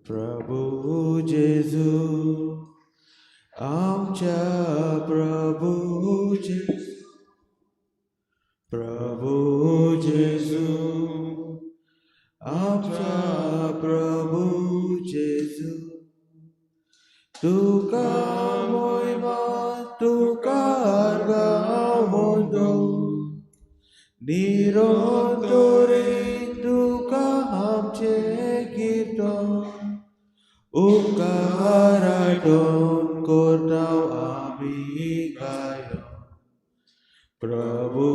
प्रभु जेजू आमच्या प्रभु जेजू प्रभु जेजू आमच्या प्रभु जेजू तुका मोहिमा तुका गावोदो निरंतरे तुका आमचे कीर्तन उपकार आठवण करताव आमी गायो प्रभु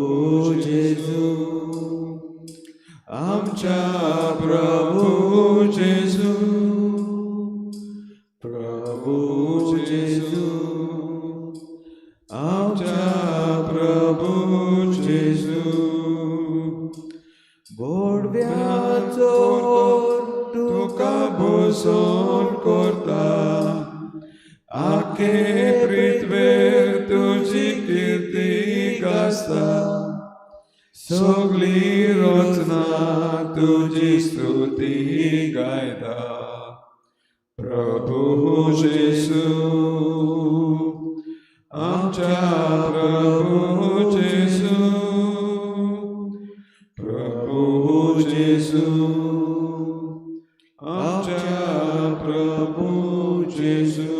जेजू आमच्या प्रभु जेजू प्रभु जेजू आमच्या प्रभु जेजू गोडव्याचो तुका भोसोन करता आखे पृथ्वेर तुजी कीर्ती गाजता सगळी रचना तुजी स्तुती गायता प्रभु जेजू आमच्या प्रभु जेजू प्रभु जेजू आमच्या प्रभु जेजू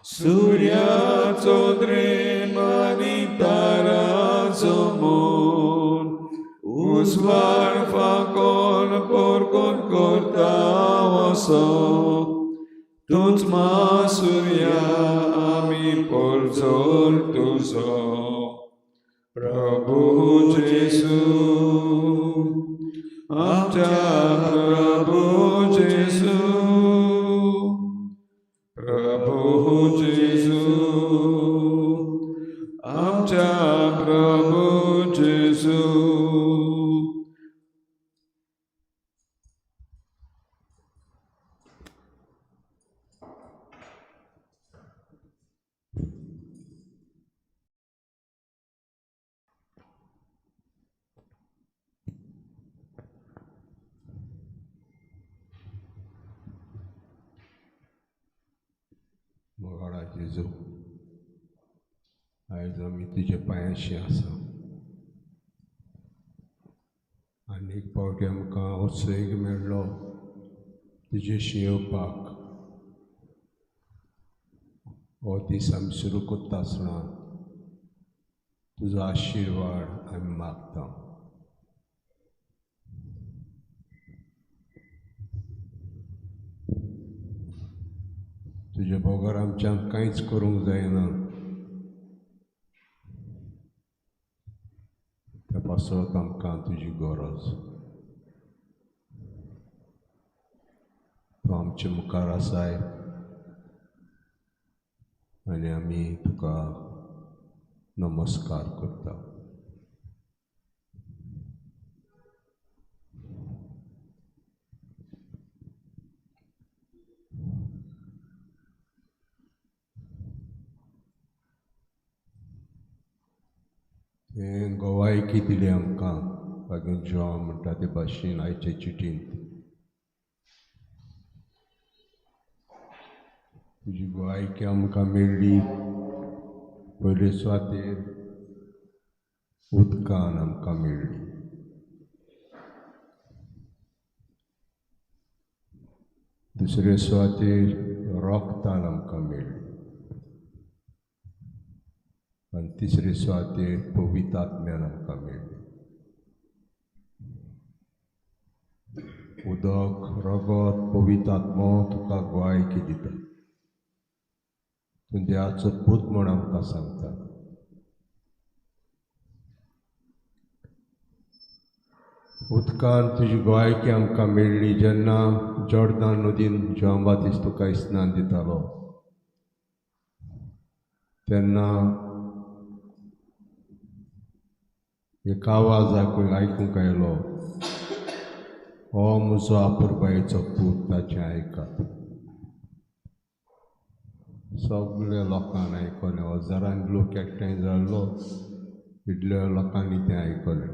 सूर्याचो द्रेम आनी ताराचो मोन उजवाड फाकोन पोरकोन करता वसो तूच मा सूर्या आमी पोरजोल तुजो प्रभु जेजू आमच्या प्रभु जेजू प्रभु जेजू आमच्या प्रभु जेजू मोगाडा जेजू आयज आमी तुजे पांयाशी आसा आनी एक फावटी आमकां उत्सव मेळ्ळो तुजेशी येवपाक हो दीस आमी सुरू करता आसतना तुजो आशिर्वाद आमी मागता तुजे बोगर आमच्यान कांयच करूंक जायना त्या पासत आमकां तुजी गरज तूं आमचे मुखार आसाय आनी आमी तुका नमस्कार करता तुवें गोवायकी दिली आमकां बागेन जॉन म्हणटा ते भाशेन आयचे चिटींत तुजी गोवायकी आमकां मेळ्ळी पयले सुवातेर उदकान आमकां मेळ्ळी दुसरे सुवातेर रोगतान आमकां मेळ्ळी आनी तिसरे सुवातेर पवित्र आत्म्यान आमकां मेळ्ळी उदक रगत पवित्र आत्मो तुका गोवायकी दिता तूं देवाचो पूत म्हूण आमकां सांगता उदकान तुजी गोवायकी आमकां मेळ्ळी जेन्ना जॉर्दान नदीन जॉन बातिस्ट तुका स्नान दितालो तेन्ना एक आवाज आयकूंक आयलो हो म्हजो आपुरबायेचो पूत ताचें आयकात सगळ्या लोकांन आयकलें हजारांनी लोक एकठांय जाल्लो इतल्या लोकांनी तें आयकलें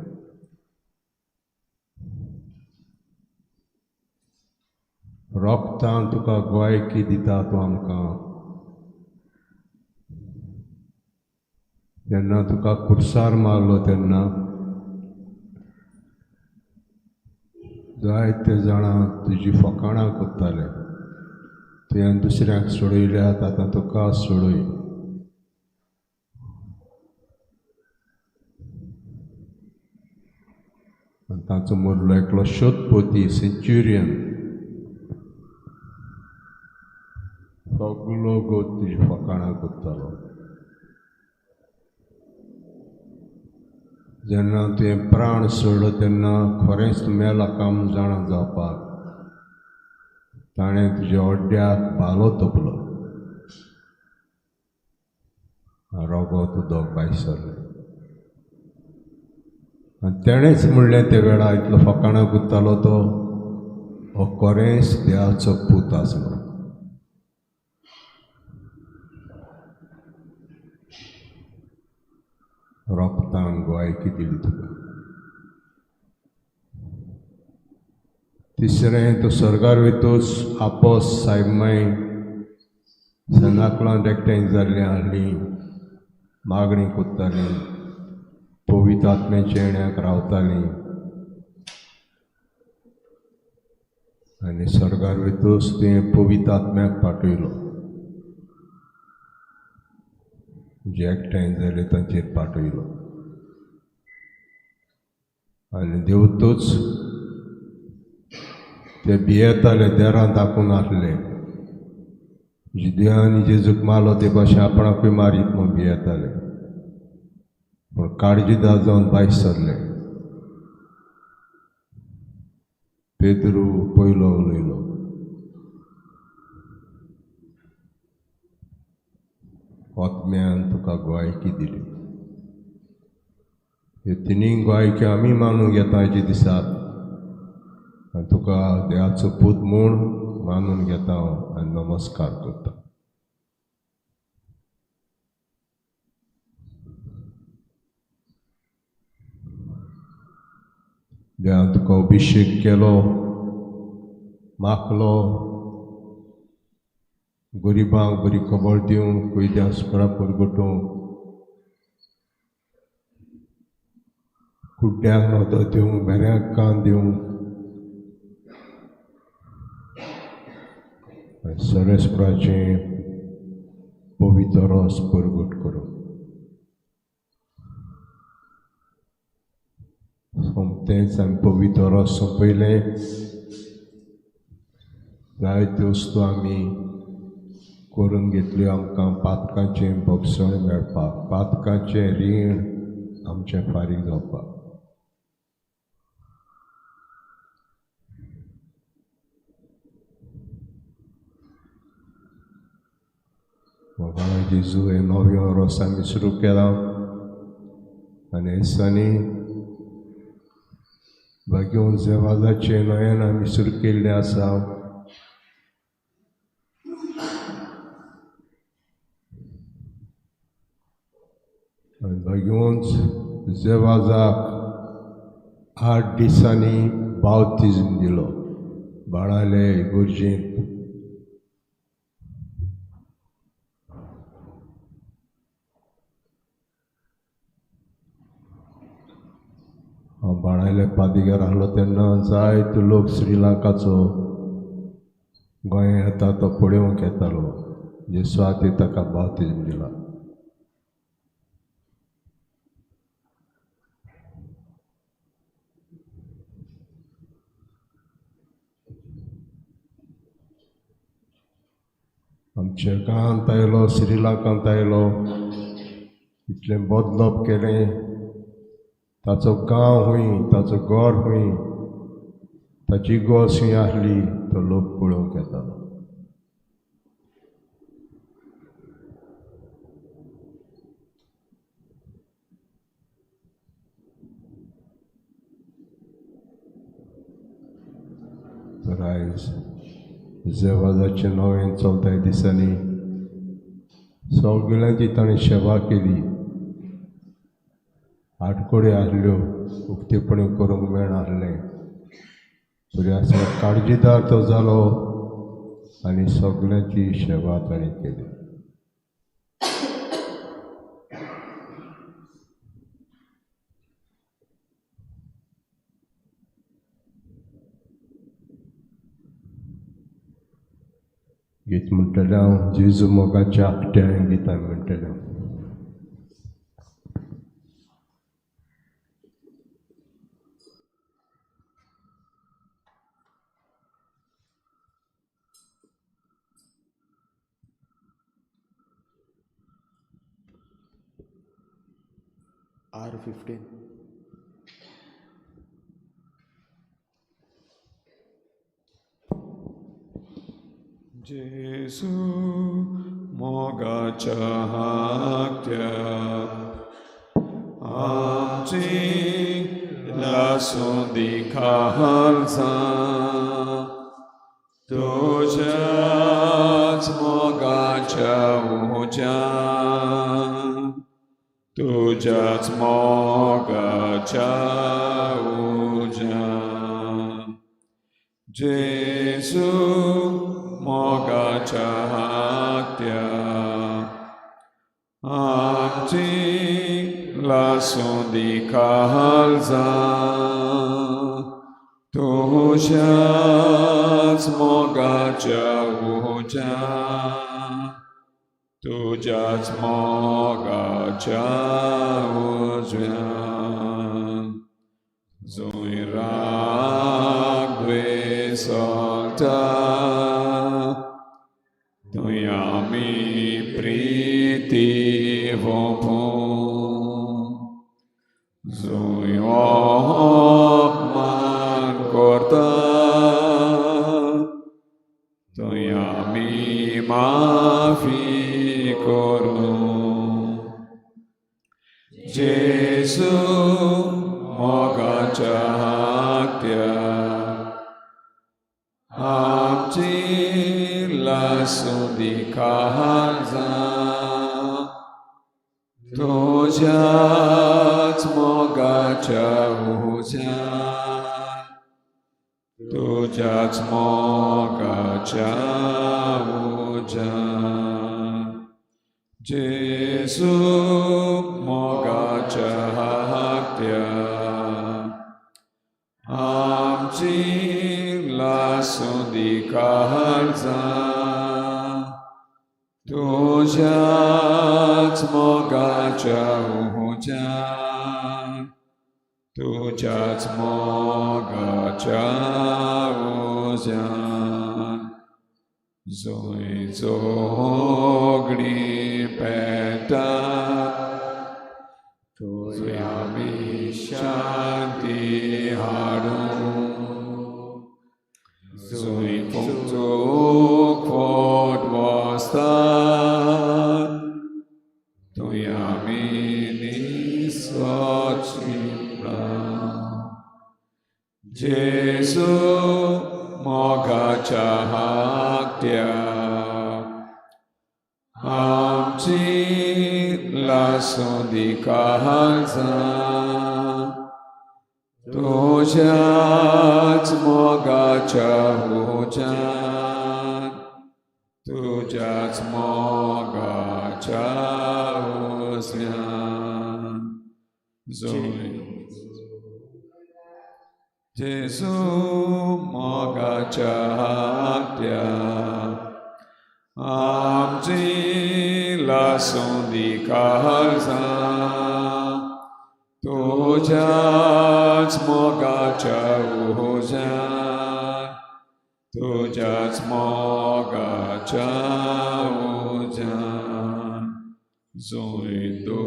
रोखतान तुका गोंयकी दिता तूं आमकां जेन्ना तुका कुर्सार मारलो तेन्ना जायते जाणां तुजी फकाणां कोत्ताले तुवें दुसऱ्यांक सोडयल्यात आतां तुका सोडूय आनी ताचो मोडलो एकलो शोधपोती सेंच्युरियन सगलो गोत तुजी फकाणां कोत्तालो जेन्ना तुवें प्राण सोडलो तेन्ना खरेंच तूं मेला काम जाणा जावपाक ताणें तुज्या ओड्ड्याक भालो तोपलो रोगोत उदक भायर सरलें आनी तेणेंच म्हणलें ते वेळार इतलो फकाणां कोत्तालो तो हो खरेंच देवाचो पूत आसलो रोखतान गोंयकी दिली तुका तिसरें तूं स्वर्गार वयतूच आपोस सायबमाय सनाकलां एकठांय जाल्लीं आहलीं मागणी कोत्तालीं पवित्र आत्म्याच्या येण्याक रावतालीं आनी स्वर्गार वयतूच तुवें पवित्र आत्म्याक पाठयलो जे एकठांय जाले तांचेर पाठयलो आनी देंवतूच ते भियेताले देरां दाखून आहले देवानी जेजूक मारलो ते भाशेन आपणाकूय मारीत म्हूण भियेताले पूण काळजीदार जावन भायर सरले पेद्रू पयलो उलयलो आत्म्यान तुका गोंयकी दिली ह्यो तिनूय गोंयकी आमी मानून घेता हेजे दिसाक आनी तुका देवाचो पूत म्हूण मानून घेता हांव आनी नमस्कार करता देवान तुका अभिशेक केलो माखलो गरिबांक बरी खबर दिवंक कुयद्यांक सुकरां परगटूंक कुड्ड्यांक न्हवरो दिवंक भेऱ्यांक कान दिवंक सरेस्पराचें पवित्र रोस परगट करूंक सोमतेंच आमी पवित्र रोस सोंपयलें जायत्यो वस्तू आमी करून घेतल्यो आमकां पातकांचें भक्षण मेळपाक पातकांचें रीण आमचें फारीक जावपाक मोगाळ जेजू हे नव्यो रोस आमी सुरू केला आनी ह्या दिसांनी भाग्यवन जेवाजाचें नयन आमी सुरू केल्लें आसा आनी भाग्यवंत जेवाजाक 8 दिसांनी बावतिजम दिलो बाळाले इगोर्जेंत हांव बाळायले पाद्रीगार आहलो तेन्ना जायतो लोक श्रीलंकाचो गोंया येता तो पळोवंक येतालो जेसुआती ताका बावतिजम दिला आमच्या गांवांत आयलो श्रीलंकांत आयलो इतलें बदलप केलें ताचो गांव हूंय ताचो घर हूंय ताची गोस हूंय आहली तो लोक पळोवंक येतालो तर आयज जेवाजाचे नवें चलताय दिसांनी सगळ्यांची ताणें सेवा केली आडकोड्यो आहल्यो उक्तेपणी करूंक मेळनासलें तरी आसतना काळजीदार तो जालो आणि सगळ्याची सेवा ताणी केली. गीत म्हणटलें हांव जेजू मोगाच्या आकट्यान गितां म्हणटलें. R15. Jesu mogacha haktya amchi lasun dikhalsa tujat mogacha uja tujat mogacha uja Jesu mogacha haktya amchi lasun dikhalsa tujat mogacha uja tujat mogacha uja Zoiragve salta Tuyami priti vopon Zuyokman korta Tuyami mafi korum Jesu mogacha haktya amchi lasun dikhalsa tujat mogacha uja tujat mogacha uja Jesu mogacha haktya amchi lasun dikhalsa tujat mogacha uja tujat mogacha uja Zoi zogli peta Tuyami shanti harum Zoi punktuk vod vostar Tuyami nisvachipra Jesu mogacha haktya amchi lasun dikhalsa tujat mogacha uja tujat mogacha uja Jesu mogacha haktya amchi lasun dikhalsa tujat mogacha uja tujat mogacha uja Zoido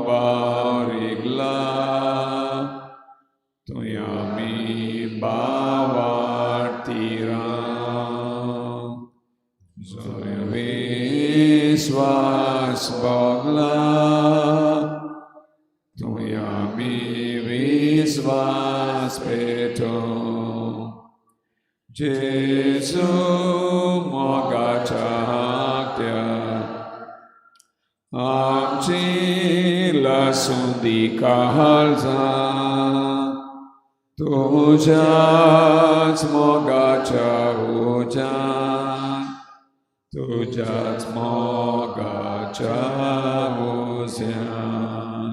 barigla Tuyami bavartira Zoe visvas bagla Tuyami visvas peto Jesu mogacha haktya amchi lasun dikhalsa तुझ्याच मोगाच्या उज्यान, तुझ्याच मोगाच्या उज्यान,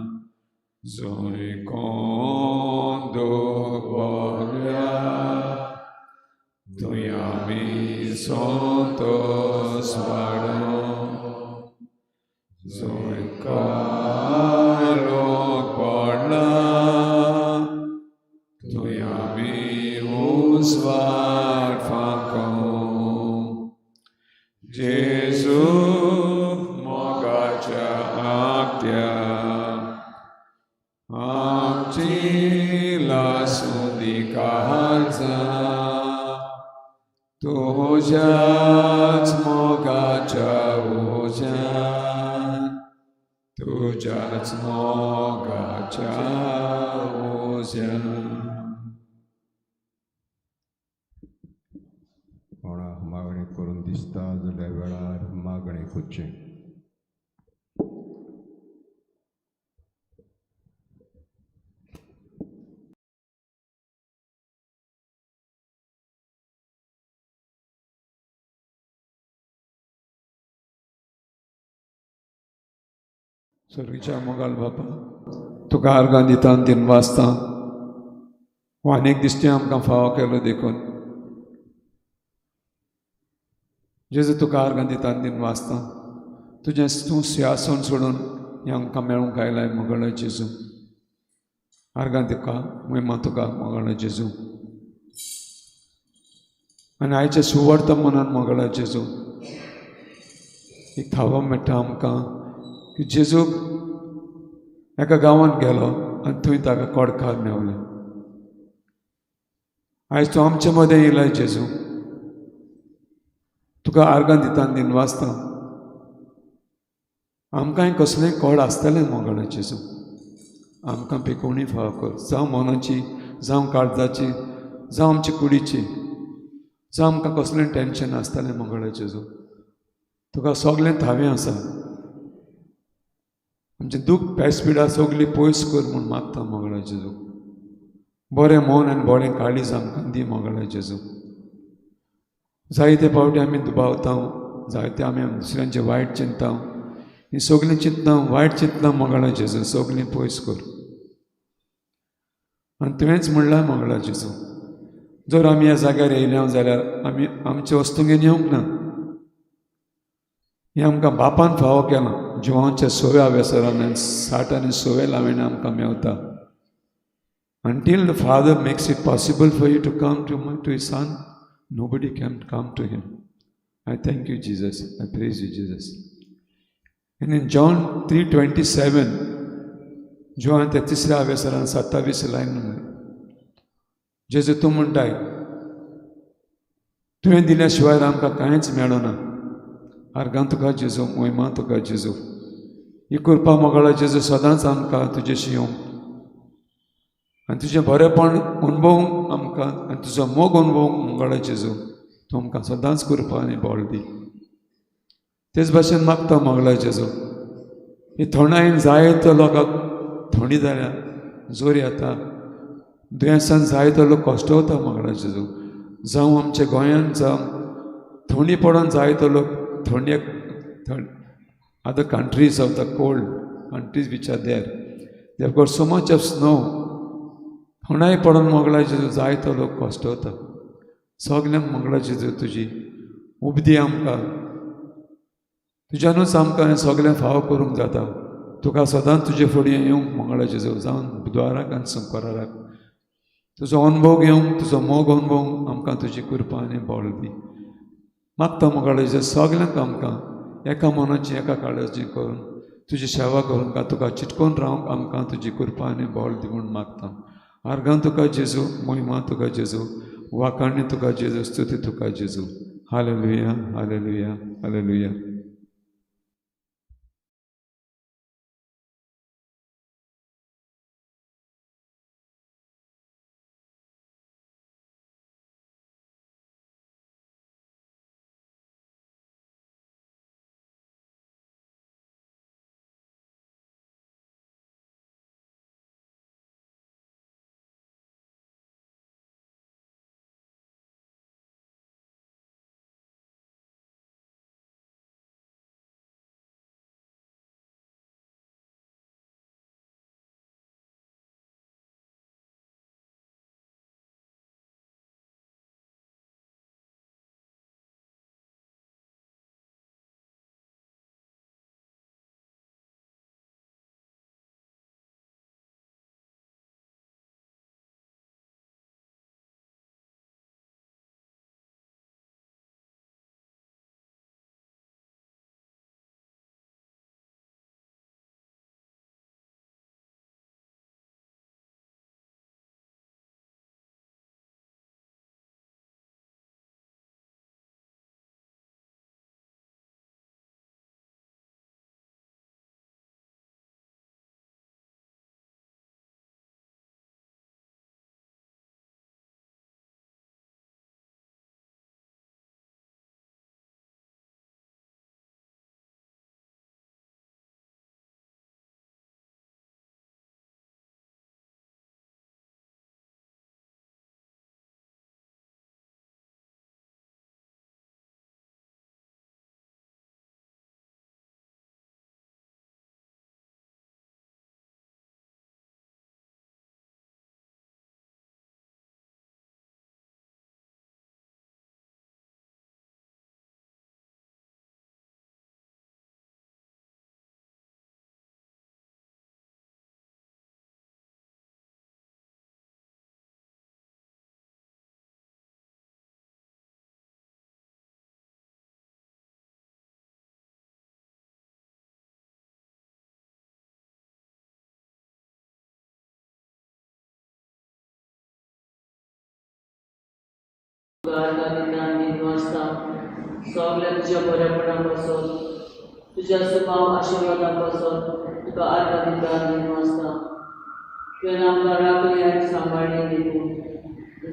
जंय कोण दूख भोगल्या, थंय आमी संतोश वाडो. जंय काय लोक पडला, थंय आमी उजवाड फांको. जेजू मोगाच्या आंकट्या, आमची लासूंदी काळजां, तुझ्याच मोगाच्या उज्यान, तुझ्याच मोगाच्या उज्यान. कोणाक मागणी करून दिसता जाल्यार वेळार मागणी करचें. सर्वीच्या मोगाल बापा, तुका आर्गां दिता आनी दिन वाचता. हो आनीक दिश्टी आमकां फावो केलो देखून जेजू तुका आर्गां दिता आनी दिन वाचता. तुजें तूं सिंहासन सोडून हें आमकां मेळूंक आयलाय मोगळो जेजू. आर्गां तुका, महिमा तुका मोगळो जेजू. आनी आयचे सुवर्त मनान मोगळो जेजू एक थावो मेळटा आमकां की जेजूक एका गांवांत गेलो आनी थंय ताका कोडकार मेवलें. आयज तूं आमचे मदें येयलाय जेजू. तुका आर्गां दिता आनी दिन वाचता. आमकांय कसलेंय कोड आसतलें मोगळो जेजू. आमकां पिकोवणी फाव कर, जावं मनाची, जावं काळजाची, जावं आमची कुडीची, जावं आमकां कसलें टेन्शन आसतलें मोगळो जेजू. तुका सगलें थावें आसा. आमचें दूख पेस्पिडा सगलीं पयस कर म्हूण मागता मोगळो जेजू. बरें मन आनी बरें काळीज आमकां दी मोगळो जेजू. जायते फावटी आमी दुबावता, जायते आमी दुसऱ्यांचें वायट चिंतता. हीं सगलीं चिंतनां, वायट चिंतनां मोगळो जेजू सगलीं पयस कर. आनी तुवेंच म्हणलां मोगळो जेजू, जर आमी ह्या जाग्यार येयल्या जाल्यार आमी आमचे वस्तू घेवन येवंक ना. हें आमकां बापान फावो केलां. जिवांचे सवे हांवेसरान आनी साठांनी सवे लावणे आमकां Mewat. Until the Father makes it possible for you to come to His Son, nobody can come to Him. I thank you, Jesus. I praise you, Jesus. And in John 3:27, John त्या तिसऱ्या हांवेसरान 27 लायन जेजू तूं म्हणटाय, तुवें दिल्या शिवाय आमकां कांयच मेळना. आर्गां तुका जेजू, महिमा तुका जेजू. ही कृपा मोगळो जेजू सदांच आमकां तुजेशी येवंक आनी तुजें बरेंपण अणभवूंक आमकां आनी तुजो मोग अणभवूंक मोगळो जेजू तूं आमकां सदांच कृपा आनी बळ दी. तेच भाशेन मागता मोगळो जेजू. ही थोंडायेन जायतो लोकांक थोंडी जाल्या, जोर येता, दुयेंसान जायतो लोक कश्टवता मोगळो जेजू. जावं आमच्या गोंयांत जावं थोंडी पडोन जायतो लोक थोंडेक other countries of the cold countries which are there, they have got so much of snow. थोंडाय पडोन मोगळो जेजू जायतो लोक कश्टवता. सगल्यांक मोगळो जेजू तुजी उबदी आमकां तुज्यानूच आमकां हें सगलें फाव करूंक जाता. तुका सदांच तुजे फुडें येवंक मोगळो जेजू, जावन बुधवाराक आनी शुक्राराक तुजो अनुभव घेवंक, तुजो मोग अनुभवंक आमकां तुजी कृपा आनी बळ दी. मागता मोगळो जेजू सगल्यांक आमकां एका मनाची, एका काळजी करून तुजी सेवा करून तुका चिटकून रावंक आमकां तुजी कृपा आनी बळ दी म्हूण मागता. आर्गां तुका जेजू, महिमा तुका जेजू, वाखाणणी तुका जेजू, स्तुती तुका जेजू. Hallelujah, hallelujah, hallelujah. दिन वाजता सगळ्या तुझ्या बऱ्यापणापासून तुझ्या स्वभाव आशीर्वादापासून तुका दिन वाजता तुवें आमकां राखली आनी सांबाळली देखून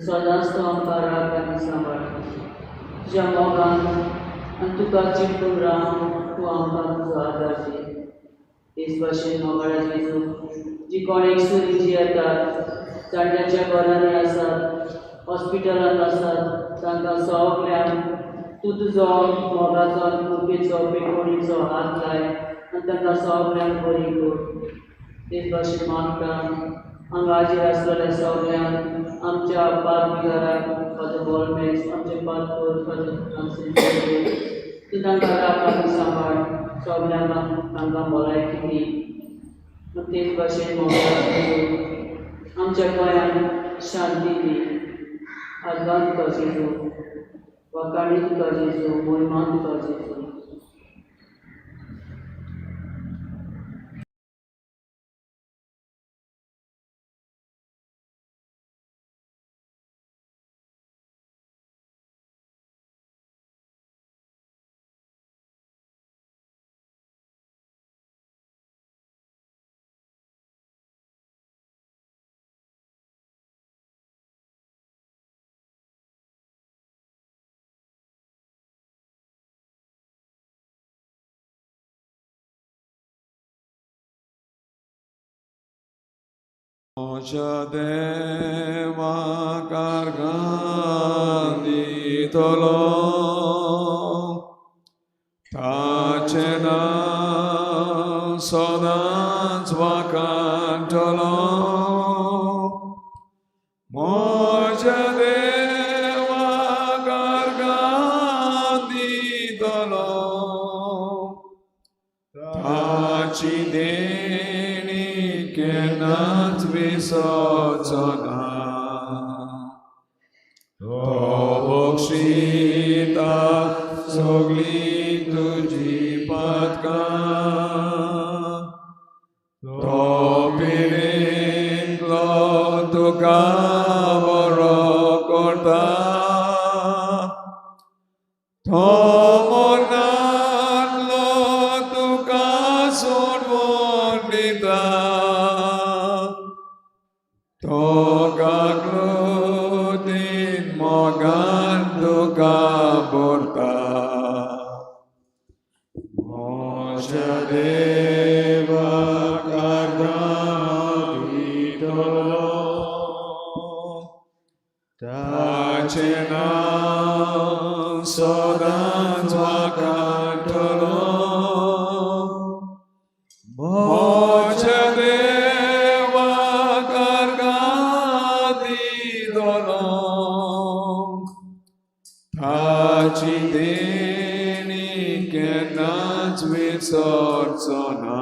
सदांच तूं आमकां राख आनी सांबाळ तुज्या मोगान आनी तुका चिंतून रावन तूं आमकां तुजो आदार दी तेच भाशेन मोगाळ्या जेजू जी कोण एकसुरी येतात जाणट्याच्या घरांनी आसात हॉस्पिटलांत आसात तांकां सगल्यांक तूं तुजो मोगाचो कृपेचो पेकोणीचो हात लाय आनी तांकां सगल्यांक बरी कर तेच भाशेन मागता हांगा हाजीर आसलेल्या सगल्यांक आमच्या पालवीकाराक फादर बॉलमेस आमचे पालकोर फादर तूं तांकां राख आनी सांबाळ सगल्यांक तांकां भलायकी दी तेच भाशेन मोगाळ आमच्या गोंयांत शांती दी आदगां तुका जेजू वकाणी तुका जेजू महिमा तुका जेजू Moja deva cargandi tolo tacena sodan svacantolo Moja deva cargandi tolo tacideni kenat visocana Obokshita sogli tuji patka Topirin lotuka vorokorta Tomonan lotuka survondita Toga glutin mogan duka porta Moja deva cargaditolo Tacena sodan zvacantolo Moja deva cargaditolo Tacideni kenat visortsona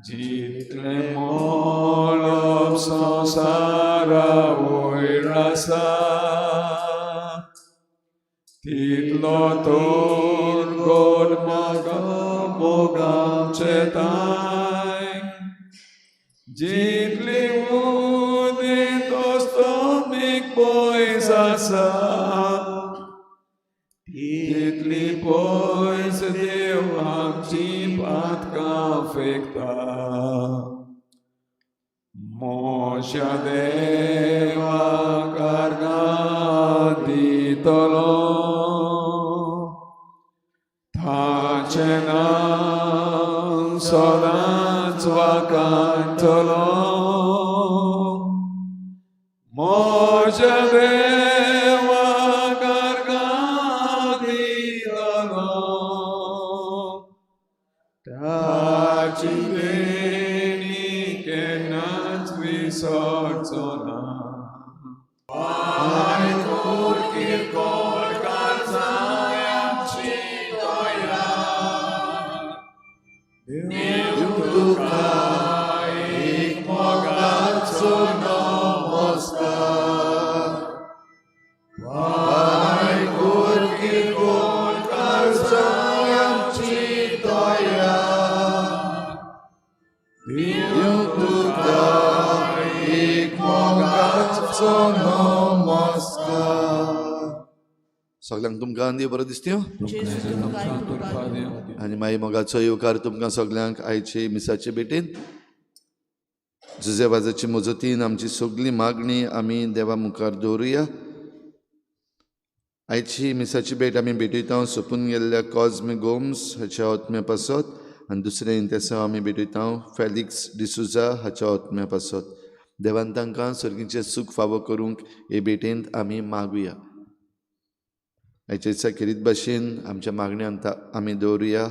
Jitle molop samsara oirasa Titlo turgod mogam cetai Jitli udin tostomik poisasa Titli pois deuam cipat kafekta Moja deva cargaditolo Tacena sodan zvacantolo Moja deva cargaditolo Tacideni kenat visortsona Vai kurkir kol kalzayam citoya Diutukai mogatsuno mosta Vai kurkir kol kalzayam citoya Diutukai mogatsuno सगळ्यांक तुमकां देव बरो दिसत्यो तुमकां कृपा दिवं. आनी मागीर मोगाचो येवकार तुमकां सगळ्यांक आयचे मिसाचे भेटेन जुजेबाजाची मजतीन आमची सगळी मागणी आमी देवा मुखार दवरुया. आयची मिसाची भेट आमी भेटयता सोंपून गेल्ल्या कॉज्मे गोम्स हाच्या आत्म्या पासत आनी दुसरें इंतेसांव आमी भेटयता फॅलिक्स डिसुजा हाच्या आत्म्या पासत. देवान तांकां सर्गीचें सूख फावो करूंक हे भेटेंत आमी मागुया. आयच्या दिसा खेरीत भाशेन आमच्या मागण्यांत आमी दवरुया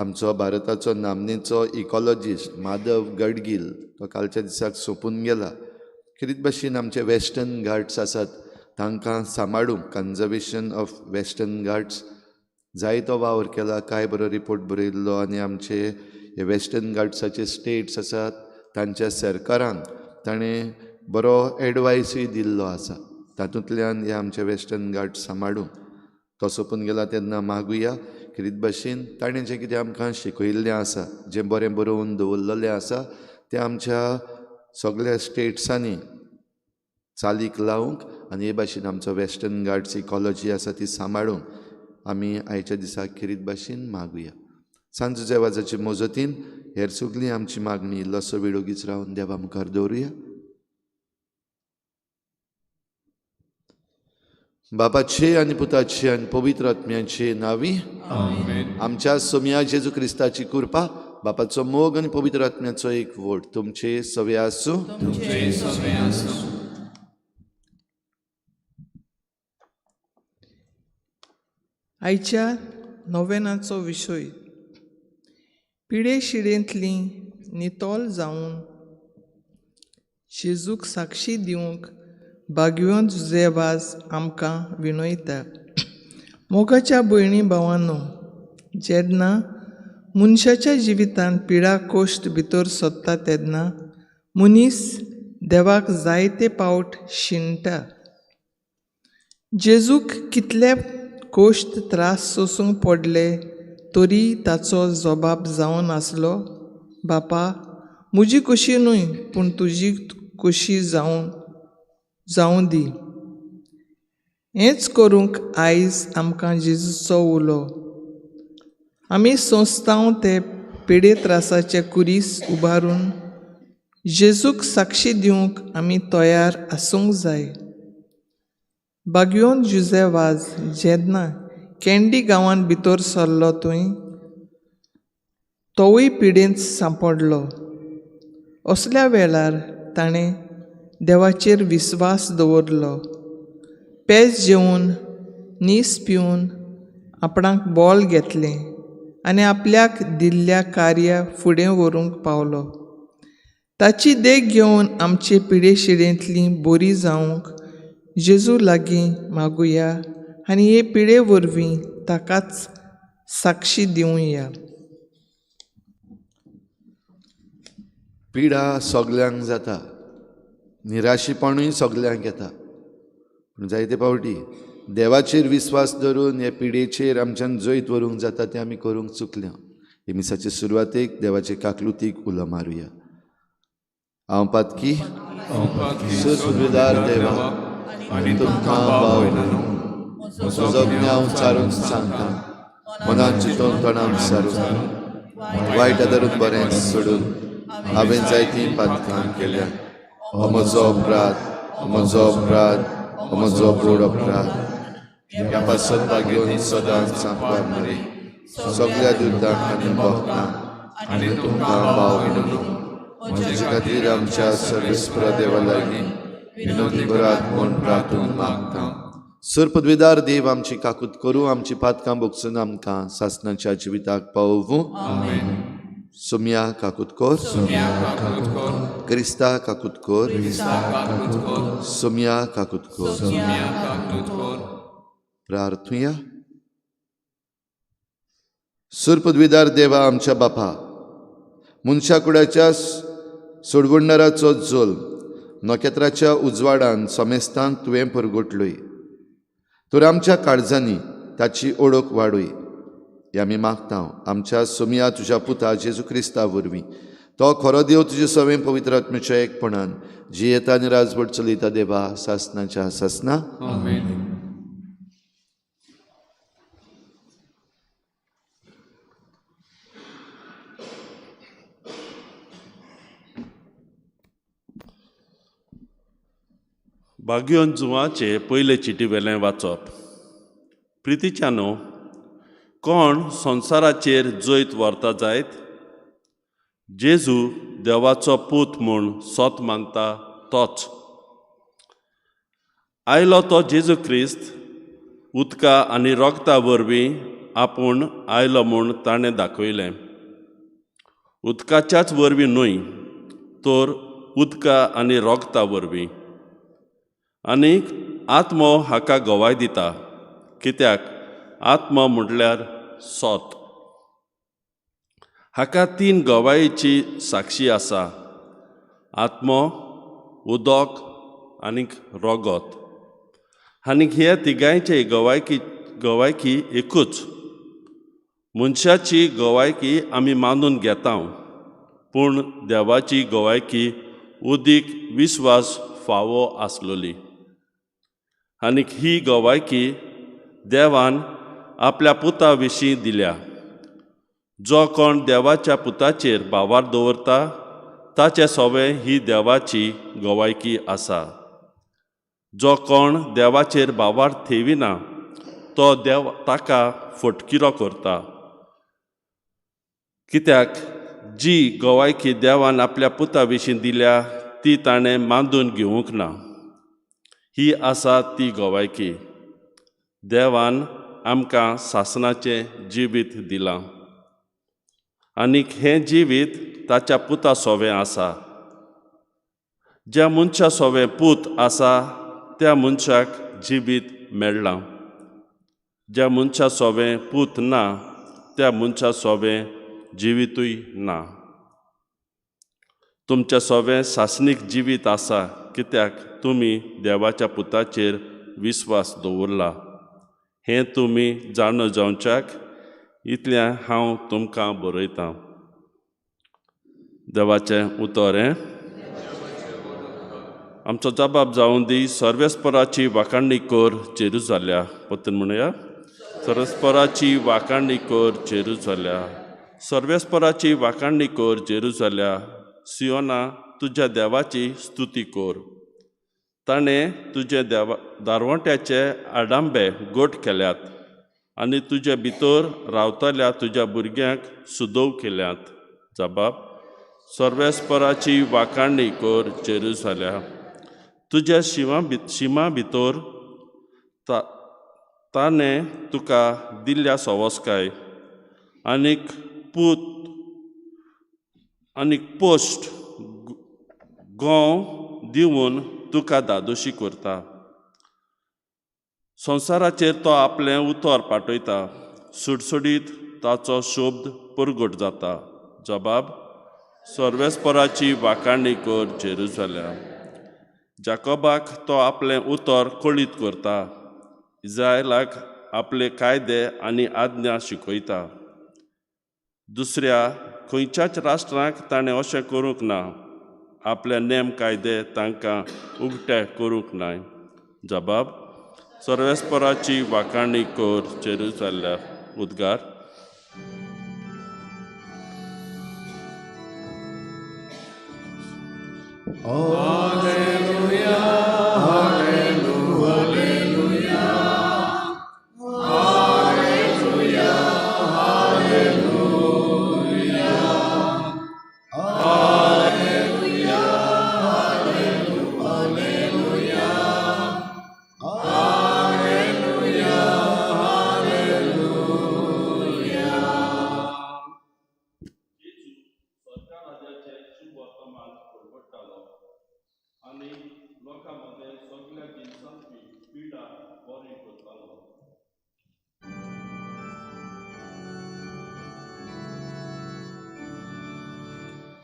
आमचो भारताचो नामनेचो इकॉलॉजिस्ट माधव गडगील तो कालच्या दिसाक सोंपून गेला. खेरीत भाशेन आमचे वेस्टर्न घाट्स आसात तांकां सांबाळूंक कन्जर्वेशन ऑफ वेस्टर्न घाट्स जायतो वावर केला. कांय बरो रिपोर्ट बरयल्लो आनी आमचे हे वेस्टर्न घाट्साचे स्टेट्स आसात तांच्या सरकारांक ताणें बरो एडवायसूय दिल्लो आसा. तातूंतल्यान हे आमचे वेस्टर्न घाट्स सांबाळूंक तो सोंपून गेला तेन्ना मागुया खेरीत भाशेन ताणें जें कितें आमकां शिकयल्लें आसा जें बरें बरोवन दवरलेलें आसा तें आमच्या सगळ्या स्टेट्सांनी चालीक लावंक आनी हे भाशेन आमचो वेस्टर्न घाट्स इकॉलॉजी आसा ती सांबाळूंक आमी आयच्या दिसाक खेरीत भाशेन मागुया. सांज जेवाजाचे मजतीन हेर सगळी आमची मागणी इल्लोसो वेळ ओगीच रावन देवा मुखार दवरुया. बापाचे आनी पुताचे आनी पवित्र आत्म्याचे नांवी आमच्या सोम्या जेजू क्रिस्ताची कृपा बापाचो मोग आनी पवित्र आत्म्याचो एक वोट तुमचे सवे आसूं. आयच्या नोवेनाचो विशय पिडे शिडेंतली नितोल जावन जेजूक साक्षी दिवंक भाग्यवंत जुजेबाज आमकां विनयता. मोगाच्या भयणी भावांनो, जेन्ना मनशाच्या जिवितांत पिडा कोश्ट भितर सोदता तेन्ना मनीस देवाक जायते पावट शिणटा. जेजूक कितले कोश्ट त्रास सोसूंक पडले तरी ताचो जबाब जावन आसलो, बापा म्हजी खोशी न्हय पूण तुजी खोशी जावं दी. हेंच करूंक आयज आमकां जेजूचो उलो. आमी सोंसतांव ते पिडे त्रासाचे कुरीस उबारून जेजूक साक्षी दिवंक आमी तयार आसूंक जाय. भाग्यवंत जुजेबाज जेन्ना कॅन्डी गांवांत भितर सरलो थंय तोवूय पिडेंत सांपडलो. असल्या वेळार ताणें देवाचेर विस्वास दवरलो. पेज जेवन नीस पिवन आपणाक बोल घेतलें आनी आपल्याक दिल्ल्या कार्या फुडें व्हरूंक पावलो. ताची देख घेवन आमचे पिडे शिडेंतली बरी जावंक जेजू लागीं मागुया आनी हे पिडे वरवीं ताकाच साक्षी दिवया. पिडा सगल्यांक जाता, निराशीपणूय सगल्यांक येता, पूण जायते फावटी देवाचेर विस्वास धरून हे पिडेचेर आमच्यान जैत व्हरूंक जाता तें आमी करूंक चुकल्या. हे मिसाचे सुरवातेक देवाचे काकलुतीक उलो मारुया. हांव पातकी सुदार देवा आनी तुमकां भाव म्हजो ज्ञाव चारूंक सांगता, मनान चिंतून तोंडान विचारून वायट धरून बरें सोडून हांवें जायतीं पातकां केल्या. हो म्हजो अपराध, हो म्हजो व्हड अपराध. ह्या पासत घेवन सदांच सांपवार मरे सगळ्या दुर्दांक आनी भोगतांक आनी तुमकां भाव विनवणी. म्हजे खातीर आमच्या सर्वेस्पर देवा लागीं विनोदी बरात म्हूण प्रार्थून मागता. सर्पद्वेदार देव आमची काकूत करूं, आमची पातकां भोगसून आमकां सासणाच्या जिविताक पावोवूं. सोम्या काकूत कोर, क्रिस्ता काकूत कोर, सोम्या काकूत कोर. प्रार्थुया. सर्पद्वेदार देवा आमच्या बापा, मनशा कुडाच्या सोडवणाराचो जोल नखेत्राच्या उजवाडान समेस्तांक तुवें परगटलोय, तर आमच्या काळजांनी ताची ओळख वाडूय. हे आमी मागता आमच्या सोम्या तुज्या पुता जेजू क्रिस्ता वरवीं. तो खरो देव तुजे सवें पवित्र आत्म्याच्या एकपणान जियेता आनी राजवट चलयता देवा सासणाच्या सासना. भाग्योन जुवाचे पयले चिटी वेलें वाचप. प्रितीच्यानो, कोण संवसाराचेर जैत व्हरता जायत? जेजू देवाचो पूत म्हूण सोत मानता तोच. आयलो तो जेजू क्रिस्त उदका आनी रोगता वरवीं आपूण आयलो म्हूण ताणें दाखयलें. उदकाच्याच वरवीं न्हय, तर उदका आनी रोगता वरवीं. आनीक आत्मो हाका गवाय दिता, कित्याक आत्मो म्हटल्यार सोत. हाका 3 गवायेची साक्षी आसा: आत्मो, उदक आनीक रोगत. आनीक हे तिगांयचे गवायकी एकूच. मनशाची गवायकी आमी मानून घेता, पूण देवाची गवायकी उदीक विस्वास फावो आसलोली. आनीक ही गवायकी देवान आपल्या पुता विशीं दिल्या. जो कोण देवाच्या पुताचेर बावार दवरता ताचे सोबे ही देवाची गवायकी आसा. जो कोण देवाचेर बावार थेविना तो देव ताका फटकिरो करता, कित्याक जी गवायकी देवान आपल्या पुता विशीं दिल्या ती ताणें मांदून घेवंक ना. ही आसा ती गवायकी: देवान आमकां सासणाचें जिवीत दिलां. आनीक हें जिवीत ताच्या पुता सोबें आसा. ज्या मनशा सोबें पूत आसा त्या मनशाक जिवीत मेळ्ळां. ज्या मनशा सोबें पूत ना त्या मनशा सोबें जिवीतूय ना. तुमच्या सोबें सासणीक जिवीत आसा, कित्याक तुमी देवाच्या पुताचेर विस्वास दवरला. हें तुमी जाणो जावच्याक इतलें हांव तुमकां बरयतां. देवाचें उतर. आमचो जबाब जावन दी. सर्वेस्पराची वाखाणणी कर जेरुजाल्या. पत्तन म्हणुया. सर्वेस्पराची वाखाणणी कर जेरुजाल्या. सर्वेस्पराची वाखाणणी कर जेरुजाल्या. सियोना, तुज्या देवाची स्तुती कर. ताणें तुजे दारवट्याचे आडांबे गोट केल्यात आनी तुजे भितर रावतल्या तुज्या भुरग्यांक सुदोव केल्यात. जबाब: सर्वेस्पराची वाखाणणी कर जेरुजाल्या. तुज्या शिमा भितर ताणें तुका दिल्ल्या सवस्काय आनीक पोस्ट गोव दिवन तुका दादोशी करता. संवसाराचेर तो आपलें उतर पाटयता. सुडसुडीत ताचो शोब्द परगट जाता. जबाब: सर्वेस्पराची वाखाणणी कर जेरुजाल्या. जाकोबाक तो आपलें उतर कळीत करता. इस्रायलाक आपले कायदे आनी आज्ञा शिकयता. दुसऱ्या खंयच्याच राष्ट्रांक ताणें अशें करूंक ना. आपले नेम कायदे तांकां उक्ते करूंक नाय. जबाब: सर्वेस्पराची वाखाणणी कर जेरुजाल्या. उद्गार.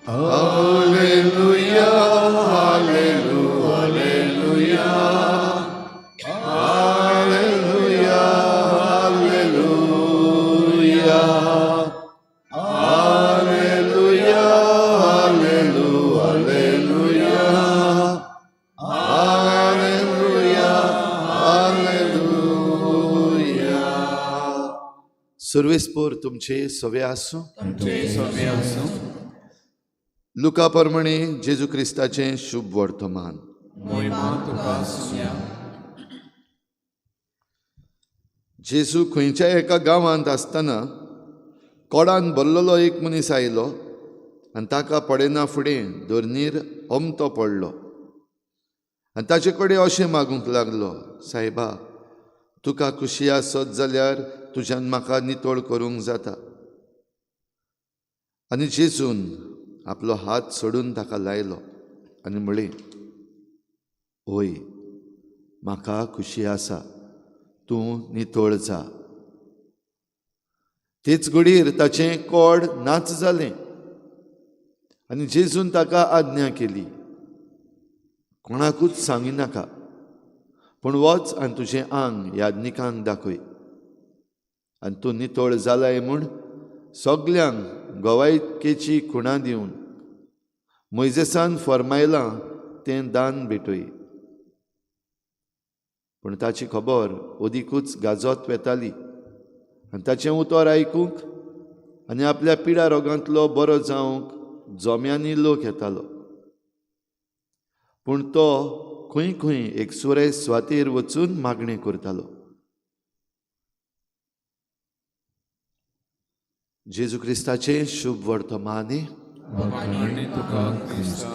Hallelujah, hallelujah, hallelujah, hallelujah, hallelujah, hallelujah, hallelujah, hallelujah. सर्वेस्पर तुमचे सवे आसूं. लुका प्रमाणे जेजू क्रिस्ताचें शुभ वर्तमान. मोहिमा तुका सुया. जेजू खंयच्याय एका गांवांत आसतना कोडान भरलेलो एक मनीस आयलो आनी ताका पडेना फुडें धोरणीर ओमतो पडलो आनी ताचे कडेन अशें मागूंक लागलो, सायबा, तुका खुशी आसत जाल्यार तुज्यान म्हाका नितळ करूंक जाता. आनी जेजून आपलो हात सोडून ताका लायलो आनी म्हळें, ओय, म्हाका खुशी आसा, तूं नितळ जा. तेच घडीर ताचें कोड नाच जालें आनी जेजून ताका आज्ञा केली, कोणाकूच सांगी नाका, पूण वच आनी तुजें आंग याज्ञिकांक दाखय आनी तूं नितळ जालाय म्हूण सगल्यांक गोवायकेची खुणां दिवन मोइजेसान फर्मायलां तें दान भेटय. पूण ताची खबर ओदीकूच गाजत वेताली आनी ताचें उतर आयकूंक आनी आपल्या पिडा रोगांतलो बरो जावंक जोम्यांनी लोक येतालो. पूण तो खंय खंय एक सुरे सुवातेर वचून मागणें करतालो. जेजू क्रिस्ताचें शुभ वर्तमानी. वखाणी तुका क्रिस्ता.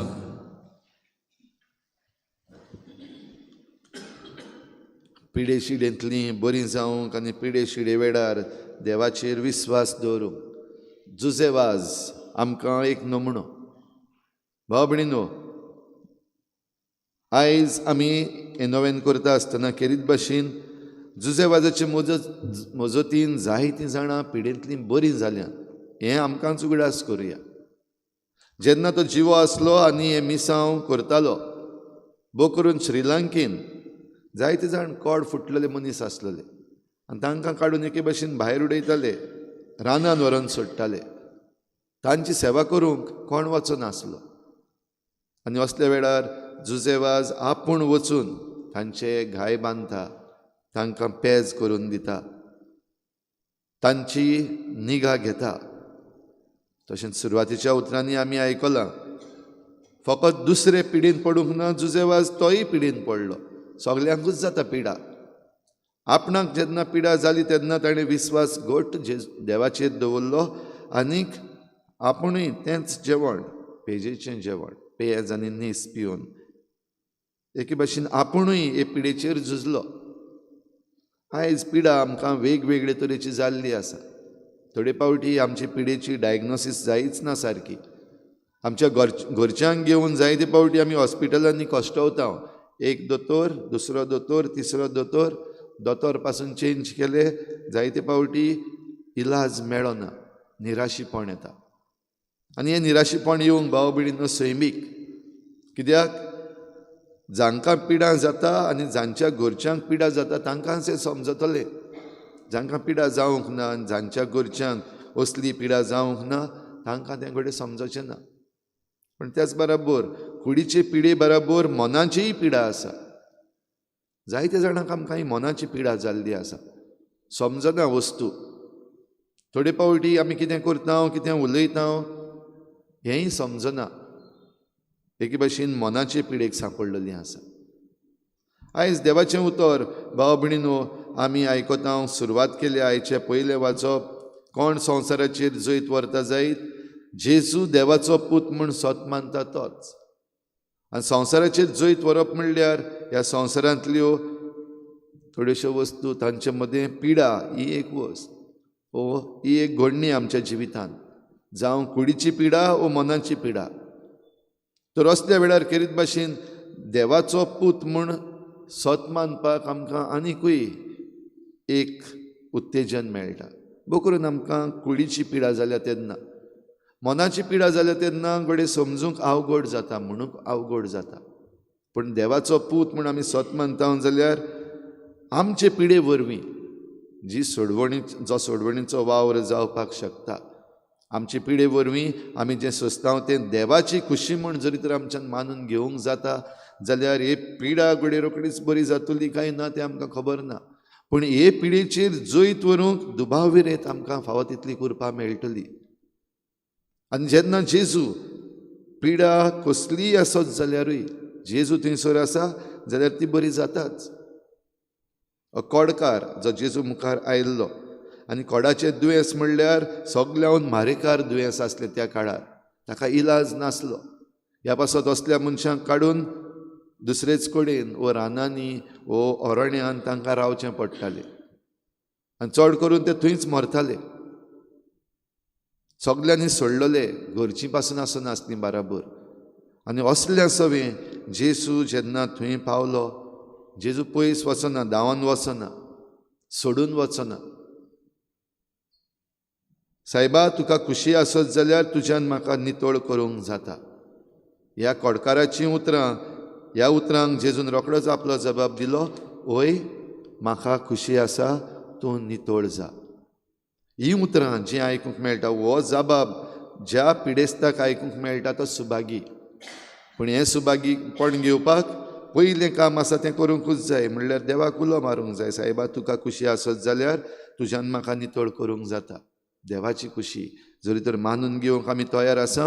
पिडे शिडेंतलीं बरीं जावंक आनी पिडे शिडे वेळार देवाचेर विस्वास दवरूंक जुजेवाज आमकां एक नमुनो. भाव भयणीनो, आयज आमी हें नवें करता आसतना खेरीत भाशेन जुजेवाजाचे मजतीन जायतीं जाणां पिडेंतलीं बरीं जाल्यात हें आमकांच उगडास करुया. जेन्ना तो जिवो आसलो आनी हें मिसांव करतालो, भोव करून श्रीलंकेन जायते जाण कोड फुटलेले मनीस आसलेले आनी तांकां काडून एके भाशेन भायर उडयताले, रानान व्हरोन सोडटाले. तांची सेवा करूंक कोण वचनासलो आनी असल्या वेळार जुजेवाज आपूण वचून तांचे घाय बांदता, तांकां पेज करून दिता, तांची निगा घेता. तशेंच सुरवातीच्या उतरांनी आमी आयकलां, फकत दुसरे पिडीन पडूंक ना, जुजेवाज तोय पिडीन पडलो. सगल्यांकूच जाता पिडा. आपणाक जेन्ना पिडा जाली तेन्ना ताणें विस्वास घट देवाचेर दवरलो आनीक आपुणूय तेंच जेवण, पेजेचें जेवण, पेज आनी नीस पिवन एके भाशेन आपुणूय हे पिडेचेर झुजलो. आयज पिडा आमकां वेगवेगळे तरेची जाल्ली आसा. थोडे पावटी आमची पिडेची डायग्नोसीस जायच ना सारकी. आमच्या घरच्यांक घेवन जायते पावटी आमी हॉस्पिटलांनी कश्टवता. एक दोतोर, दुसरो दोतोर, तिसरो दोतोर, दोतोर पासून चेंज केले, जायते पावटी इलाज मेळना, निराशीपण येता. आनी हें निराशीपण येवंक भाव भयणीनो सैमीक. कित्याक जांकां पिडा जाता आनी जांच्या घरच्यांक पिडा जाता तांकांच हें समजतलें. जांकां पिडा जावंक ना आनी जांच्या घरच्यांक असली पिडा जावंक ना तांकां तें घडये समजचें ना. पण त्याच बराबर कुडीचे पिडे बराबर मनाचीय पिडा आसा. जायते जाणांक आमकां ही मनाची पिडा जाल्ली आसा, समजना वस्तू. थोडे पावटी आमी कितें करता, कितें उलयता हेंय समजना. एके भाशेन मनाचे पिडेक सांपडलेलीं आसा. आयज देवाचें उतर भाव भयणीनो आमी आयकता, सुरवात केली आयचे पयले वाचप. कोण संवसाराचेर जैत व्हरता जायत, जेजू देवाचो पूत म्हूण सोत मानता तोच. आनी संवसाराचेर जैत व्हरप म्हणल्यार ह्या संवसारांतल्यो थोड्योश्यो वस्तू, तांचे मदें पिडा ही एक वस्त, ही एक घडणी आमच्या जिवितांत, जावं कुडीची पिडा वो मनाची पिडा. तर असल्या वेळार खेरीत भाशेन देवाचो पूत म्हूण सोत मानपाक आमकां आनिकूय एक उत्तेजन मेळटा. भोव करून आमकां कुडीची पिडा जाल्या तेन्ना, मनाची पिडा जाल्या तेन्ना घडये समजूंक अवघड जाता, म्हणूंक अवघड जाता. पूण देवाचो पूत म्हूण आमी सोत मानता जाल्यार आमचे पिडे वरवीं जो सोडवणीचो वावर जावपाक शकता, आमचे पिडे वरवीं आमी जें सोंसता तें देवाची खुशी म्हूण जरी तर आमच्यान मानून घेवंक जाता जाल्यार हे पिडा घडये रोखडीच बरी जातली काय ना तें आमकां खबर ना. पूण हे पिडेचेर जैत व्हरूंक दुबाविरेत आमकां फावो तितली कृपा मेळटली. आनी जेन्ना जेजू पिडा कसलीय आसत जाल्यारूय जेजू थंयसर आसा जाल्यार ती बरी जाताच. कोडकार जो जेजू मुखार आयिल्लो आनी कोडाचें दुयेंस म्हणल्यार सगळ्याहून म्हारेकार दुयेंस आसलें त्या काळार, ताका इलाज नासलो. ह्या पासत असल्या मनशांक काडून दुसरेच कडेन वो रानांनी वो अरण्यान तांकां रावचें पडटालें आनी चड करून ते थंयच मरताले. सगल्यांनी सोडलेले, घरचीं पासून आसून नासलीं बराबर. आनी असल्या सवें जेजू जेन्ना थंय पावलो, जेजू पयस वचना, धांवन वचना, सोडून वचना. सायबा, तुका खुशी आसत जाल्यार तुज्यान म्हाका नितळ करूंक जाता. ह्या कोडकाराचीं उतरां, ह्या उतरांक जेजून रोखडोच आपलो जबाब दिलो, ओय म्हाका खुशी आसा, तूं नितळ जा. हीं उतरां जीं आयकूंक मेळटा, हो जबाब ज्या पिडेस्ताक आयकूंक मेळटा तो सुभागी. पूण हें सुभागीपण घेवपाक पयलें काम आसा तें करूंकूच जाय, म्हणल्यार देवाक उलो मारूंक जाय. सायबा, तुका खुशी आसत जाल्यार तुज्यान म्हाका नितळ करूंक जाता. देवाची खुशी जरी तर मानून घेवंक आमी तयार आसा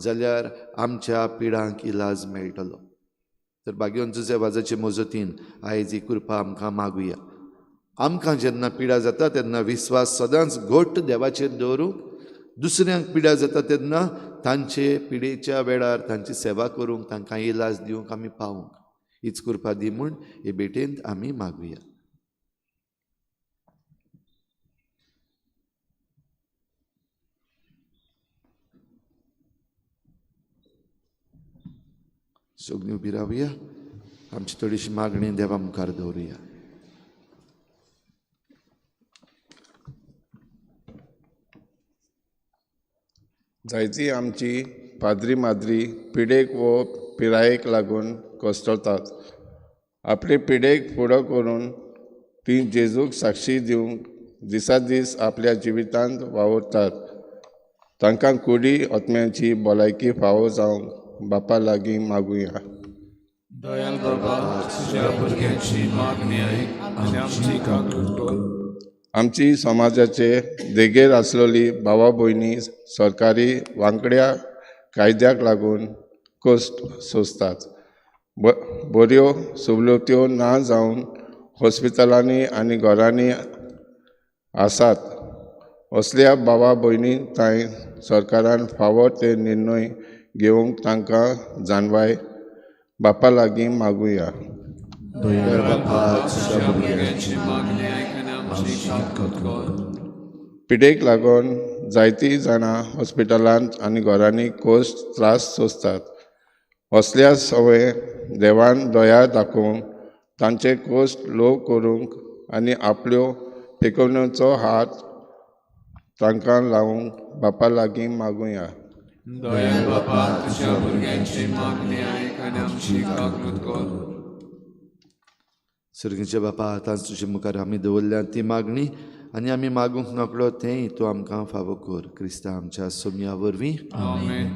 जाल्यार आमच्या पिडांक इलाज मेळटलो. तर भाग्यवन जुजेबाजाचे मजतीन आयज ही कृपा आमकां मागुया. आमकां जेन्ना पिडा जाता तेन्ना विस्वास सदांच घट्ट देवाचेर दवरूंक, दुसऱ्यांक पिडा जाता तेन्ना तांचे पिडेच्या वेळार तांची सेवा करूंक, तांकां इलाज दिवंक आमी पावूंक. हीच कृपा दी म्हूण हे भेटेंत आमी मागुया. सगळीं उबी रावया. आमची थोडीशी मागणी देवा मुखार दवरुया. जायतीं आमची पाद्री माद्री पिडेक वो पिरायेक लागून कोसततात. आपले पिडेक फुडो करून ती जेजूक साक्षी दिवंक दिसा दीस आपल्या जिवितांत वावुरतात. तांकां कुडी आत्म्याची भलायकी फावो जावंक बापा लागीं मागुया. दयाल बाबा, तुज्या भुरग्यांची मागणी आयक आनी आमची काकूट कर. आमची समाजाचे देगेर आसलेली भावा भयणी सरकारी वांकड्या कायद्याक लागून कश्ट सोंसतात. बऱ्यो सवलत्यो ना जावन हॉस्पिटलांनी आनी घरांनी आसात. असल्या भावा भयणी थंय सरकारान फावो ते निर्णय घेवंक तांकां जाणवाय बापा लागीं मागुया. दयाल बाबा, तुज्या भुरग्यांची मागणी आयक आनी आमची काकूट कर. पिडेक लागून जायतीं जाणां हॉस्पिटलांत आनी घरांनी कश्ट त्रास सोंसतात. असल्या सवें देवान दया दाखोवन तांचे कश्ट ल्हव करूंक आनी आपल्यो पेखवणेचो हात तांकां लावंक बापा लागीं मागुया. दयाल बाबा, तुज्या भुरग्यांची मागणी आयक आनी आमची काकूट कर. सर्गीच्या बापा, आतांच तुजे मुखार आमी दवरल्या ती मागणी आनी आमी मागूंक नकळो तेंय तूं आमकां फावो कर. क्रिस्ता आमच्या सोम्या वरवीं. आमेन.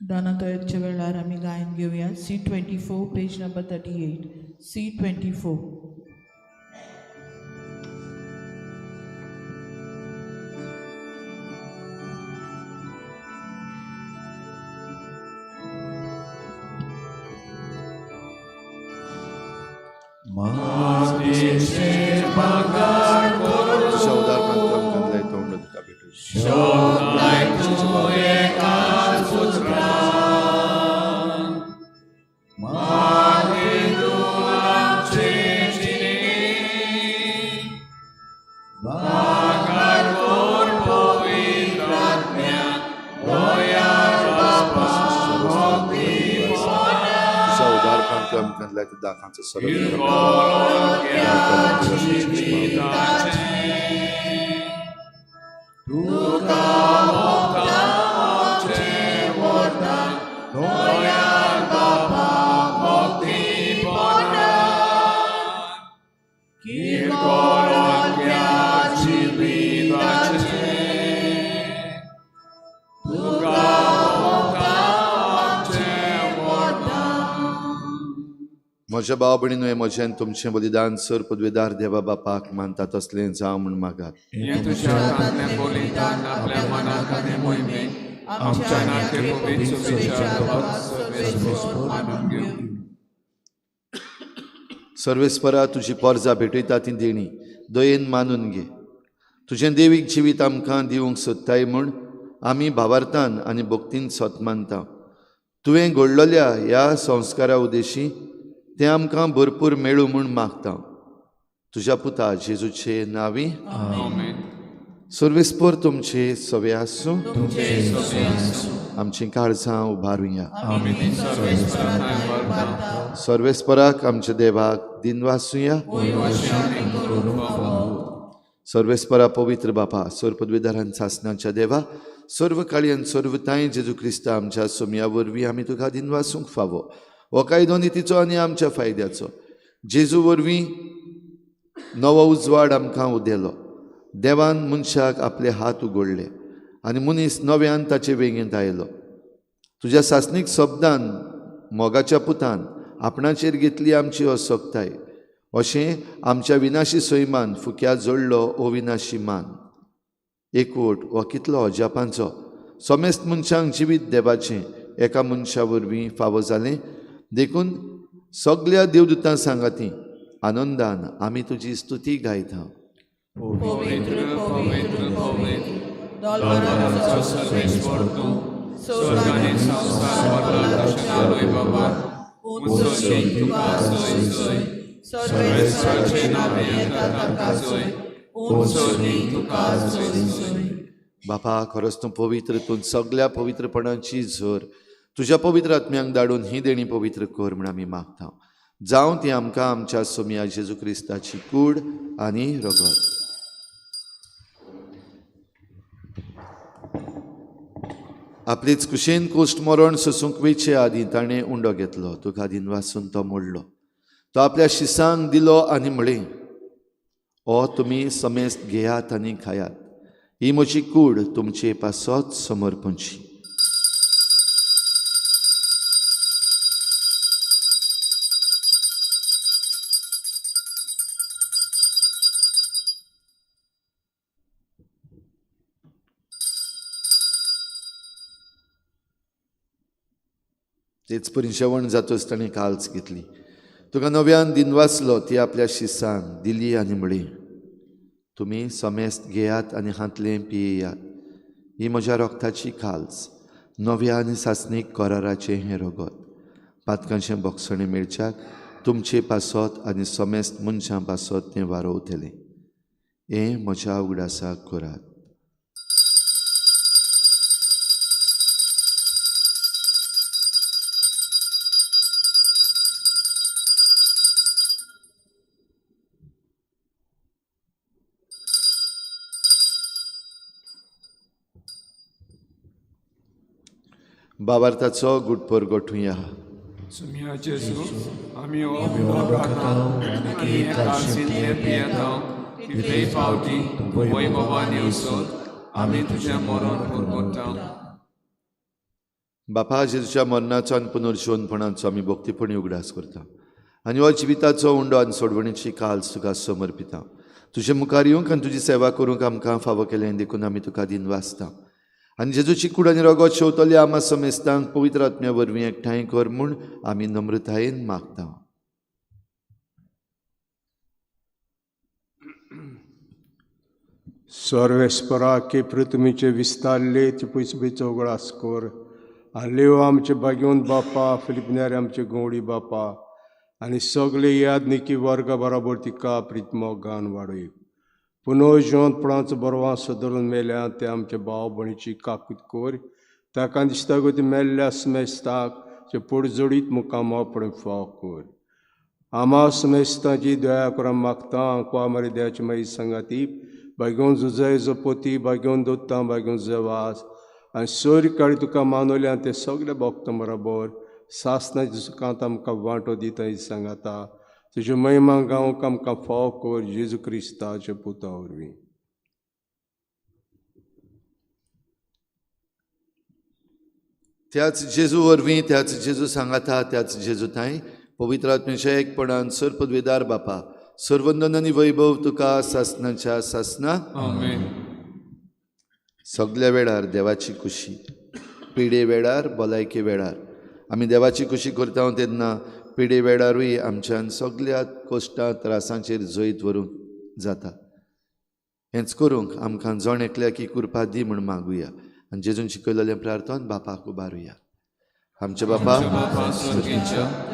दानातयाच्या वेळार आमी गायन घेवया. C24 page number 38. C24. तुझ्या उदारपणांत आमकां लय तोंड तुका भेटूं. तुझ्या उदारपणांत आमकां लय दाखांचो सरळ म्हज्या भाव भयणीनो, हे म्हजें तुमचें बलिदान सर पदवेदार देवा बापाक मानता तसलें जावं म्हूण मागात. हें तुज्या हातांतलें बलिदान आपल्या मनाक आनी मोहिमेक आमच्या नातें पवित्र सुबेच्या देवाक सर्वेस्पर मानून घेवं. सर्वेस्परा तुजी पोरजां भेटयता ती देणी दयेन मानून घे. तुजें देवीक जिवीत आमकां दिवंक सोदताय म्हूण आमी भावार्थान आनी भक्तीन सोत मानता. तुवें घडलेल्या ह्या संस्कारा उदेशी तें आमकां भरपूर मेळूं म्हूण मागता. तुज्या पुता जेजूचे नांवी सर्वेस्पर तुमचे सवे आसूं. आमची काळजां उबारुया. सर्वेस्पराक आमच्या देवाक दिनवासुया. सर्वेस्परा पवित्र बापा सर्वपदवीदारान सासणाच्या देवा सर्व काळी आनी सर्वताय जेजू क्रिस्ता आमच्या सोमया वरवीं आमी तुका दिनवासूंक फावो. हो कायदो नितीचो आनी आमच्या फायद्याचो. जेजू वरवीं नवो उजवाड आमकां उदेलो. देवान मनशाक आपले हात उगडले आनी मनीस नव्यान ताचे वेगेंत आयलो. तुज्या सासणीक शब्दान मोगाच्या पुतान आपणाचेर घेतली आमची असोकताय. अशें आमच्या विनाशी सैमान फुक्या जोडलो अविनाशी मान. एकवट हो कितलो अजापांचो. समेस्त मनशांक जिवीत देवाचें एका मनशा वरवीं फावो जालें. देखून सगळ्या देवदूतां सांगाती आनंदान आमी तुजी स्तुती गायता. पवित्र पवित्र पवित्र दलबराचो सर्वेस्पर तूं स्वर्ग आनी संसार बदलाच्या वैभवान उंचो शेक तुका सोय सोय सर्वेस्पराचे नांव येता ताका सोय उंचो न्ही तुका सोय सोय. बापा खरोच तूं पवित्र. तूं सगळ्या पवित्रपणाची झर तुज्या पवित्र आत्म्यांक धाडून ही देणी पवित्र कर म्हण आमी मागता. जावं ती आमकां आमच्या सोमया जेजू क्रिस्ताची कूड आनी रगत. आपलीच कुशेन कोश्ट मरण सोसूंक वयचे आदीं ताणें उंडो घेतलो. तुका दिनवासून तो मोडलो. तो आपल्या शिसांक दिलो आनी म्हळें ओ तुमी समेस्त घेयात आनी खायात. ही म्हजी कूड तुमचे पासत समर्पणची. तेच परी जेवण जातच ताणें काल्स घेतली. तुका नव्यान दिनवासलो ती आपल्या शिसांक दिली आनी म्हळें तुमी समेस्त घेयात आनी हातलें पियेयात. ही म्हज्या रोगताची काल्स नव्या आनी सासणीक कराराचें हें रगत. पातकांचें बोगसणें मेळच्याक तुमचे पासत आनी समेस्त मनशां पासत तें वारोवतलें. हें म्हज्या उगडासाक करात. बाबार्थाचो गुटपर गोठुया. सोमया जेजू आमी हो उंडो खाता आनी हे काळजीन पियेता. कितलेय फावटी तूं वैभवान येवसोत आमी तुजें मरण परगोता. बापा जेजूच्या मरणाचो आनी पुनर्जीवनपणाचो आमी भक्तीपणी उगडास करता आनी हो जिविताचो उंडो आनी सोडवणेची काल्स तुका समर्पिता. तुजे मुखार येवंक आनी तुजी सेवा करूंक आमकां फावो केलें देखून आमी तुका दिनवासता. आनी जेजूची कूड आनी रगत शेवतले आमा समेस्तांक पवित्र आत्म्या वरवीं एकठांय कर म्हूण आमी नम्रतायेन मागता. सर्वेस्परा के पृथ्वीचे विस्तारले ते पयसुबेचो उगडास कर. आनी लेव आमचे भाग्यवंत बापा फिलिपनार आमचे गवळी बापा आनी सगळे यादनिकी वर्गा बराबर तिका प्रितमो गान वाडय. पुनर्जीवनपणाचो बरवास धरून मेल्यात ते आमचे भाव भणीची काकूत कर. ताका दिसता गो ती मेल्ल्या समेस्ताक जे पडजोडीत मुकामापणे फाव कर. आमा समेस्तांची दया करून मागता. कुवामारी देवाची माई सांगाती भाग्यवन जुजय जपोती भाग्यवन दोत्ता भाग्यवन जवास आनी सोयरी काळी तुका मानवल्या ते सगळे भक्त बरोबर सासणाच्या सुखांत आमकां वांटो दिता सांगाता. तुज्यो महिमा गावंक आमकां फाव कर जेजू क्रिस्ताचे पुता वरवीं. त्याच जेजू वरवीं त्याच जेजू सांगाता त्याच जेजू ताई पवित्र आत्म्याच्या एकपणान सर्वपदवीदार बापा सर्वंदन आनी वैभव तुका सासणाच्या सासना. सगळ्या वेळार देवाची खुशी पिडे वेळार भलायके वेळार आमी देवाची खुशी करता तेन्ना पिडे वेळारूय आमच्यान सगळ्या कोश्टां त्रासांचेर जैत व्हरूंक जाता. हेंच करूंक आमकां जण एकल्याकी कृपा दी म्हूण मागुया आनी जेजून शिकयलेलें प्रार्थन बापाक उबारुया. आमचे बापा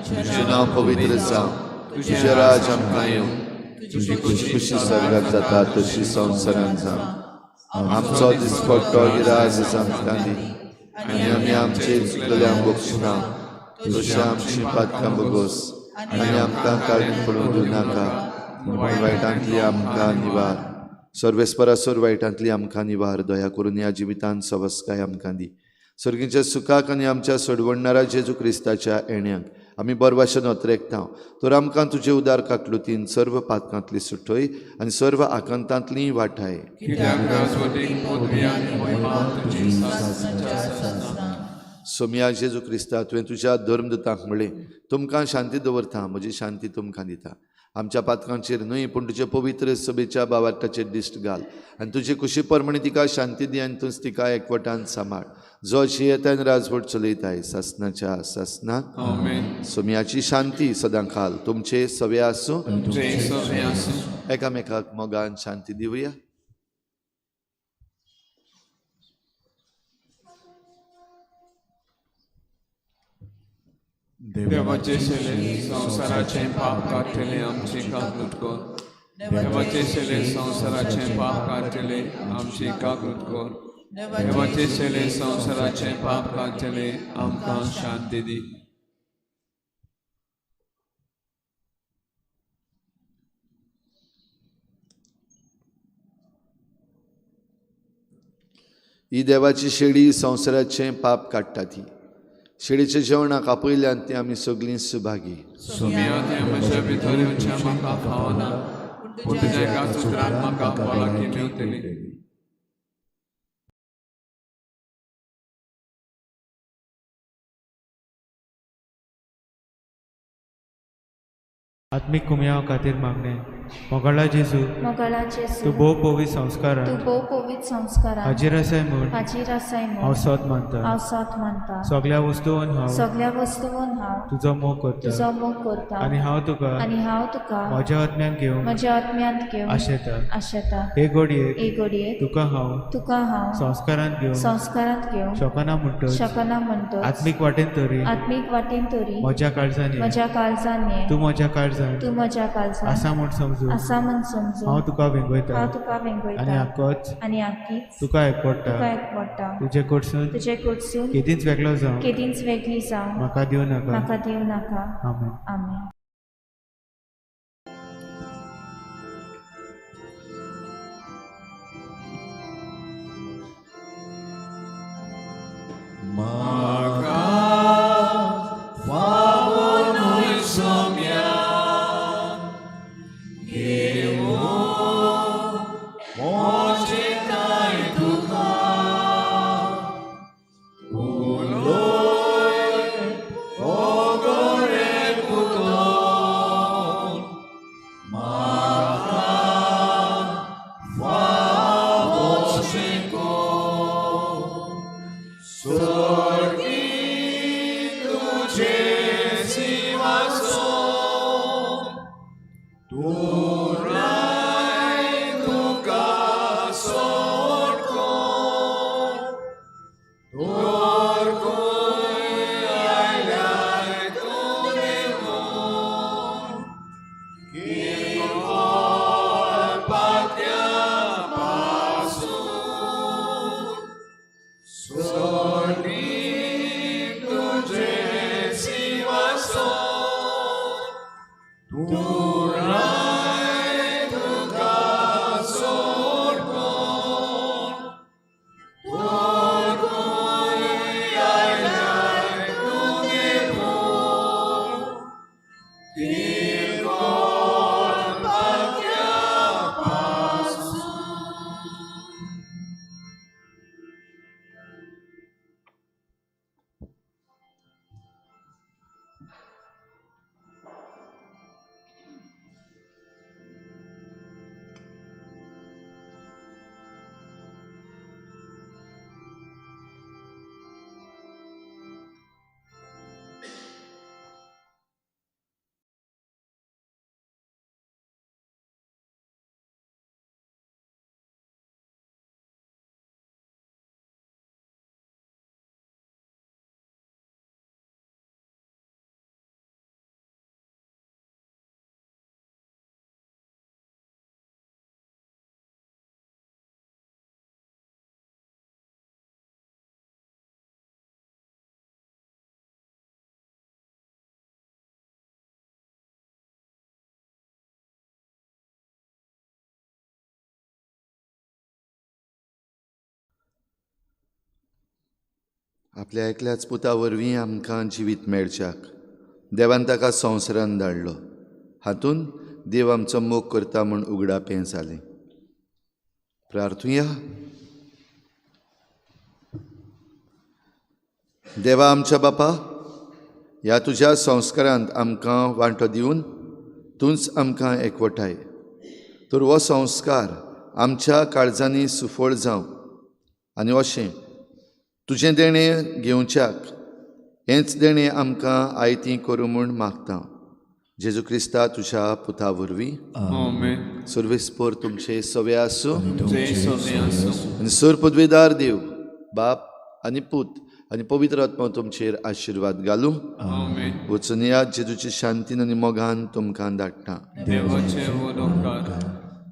तुजें नांव पवित्र जावं, तुजें राज आमकां येवं, तुजी खुशी स्वर्गांत जाता तशी संवसारांत जावं. आमचो दिसपट्टो गिराज आमकां दी आनी आमी आमचेर चुकलेल्यांक बक्षिना तशी आमची पातकां बगोस आनी आमकां काळीक पडूं दिवं नाका, वायटांतली आमकां निवार. सर्वेस्परासोर वायटांतली आमकां निवार, दया करून ह्या जिवितांत सवस्काय आमकां दी. सर्गीच्या सुखाक आनी आमच्या सोडवणणारा जेजू क्रिस्ताच्या येण्याक आमी बरे भाशेन ओतरेकता. तर आमकां तुजे उदार काकलुतीन सर्व पातकांतली सुटय आनी सर्व आकांतांतली वाटाय. सोम्या जेजू क्रिस्ता तुवें तुज्या धर्मदूतांक म्हणलें, तुमकां शांती दवरता, म्हजी शांती तुमकां दिता. आमच्या पातकांचेर न्हय पूण तुजे पवित्र सभेच्या बावार्थाचेर दिश्ट घाल आनी तुजी खुशी परमणी तिका शांती दी आनी तूंच तिका एकवटान सांबाळ. जो जियेतान राजवट चलयताय सासनाच्या सासनाक. सोम्याची शांती सदां खाल तुमचे सवे आसूं. एकामेकाक मोगान शांती दिवया. देवाचे शेले संसाराचे पाप काढलेले आमचे काकूट कर. देवाचे शेले संसाराचे पाप काढलेले आमचे काकूट कर. देवाचे शेले संसाराचे पाप काढलेले आमकां शांती दी. ही देवाची शेळी संसाराचे पाप काडटा ती. शेळीच्या जेवणाक आपयल्यान ती आमी सगळीं सुभागी. सोम्या ते म्हज्या भितर येवच्या म्हाका फावना, पूण तुज्या एका सुत्रान म्हाका भलायकी मेवतली. आत्मिक कुमया खातीर मागणे. मोगाळा जेजू, तूं भोव पवित्र संस्कारां हाजीर आसाय म्हूण हांव सत मानता. सगळ्या वस्तूंत हांव तुजो मोग करता आनी हांव तुका म्हज्या आत्म्यान घेवन आशेता. हे घडयेक तुका हांव संस्कारांत घेवन शकना म्हणटच आत्मीक वाटेन तरी म्हज्या काळजांनी तूं म्हज्या काळजांत आसा म्हूण समजून हांव तुका वेंगयता आनी आख्खीच तुका एकवडटा. तुजे कडसून केदींच वेगळो जावं म्हाका दिवं नाका. आमेन. आपल्या एकल्याच पुता वरवीं आमकां जिवीत मेळच्याक देवान ताका संवसारांत धाडलो. हातूंत देव आमचो मोग करता म्हूण उगडापें जालें. प्रार्थुया. देवा आमच्या बापा, ह्या तुज्या संस्कारांत आमकां वांटो दिवन तूंच आमकां एकवटाय. तर हो संस्कार आमच्या काळजांनी सुफळ जावं आनी अशें तुजें देणें घेवच्याक हेंच देणें आमकां आयतीं करूं म्हूण मागता. जेजू क्रिस्ता तुज्या पुता वरवीं. आमेन. सर्वेस्पोर तुमचे सवे आसूं तुमचे सगळे आसूं. आनी सर पदवीदार देव बाप आनी पूत आनी पवित्र आत्मा तुमचेर आशिर्वाद घालूं. आमेन. वचून या जेजूची शांतीन आनी मोगान तुमकां धाडटा. देवाचे उपकार.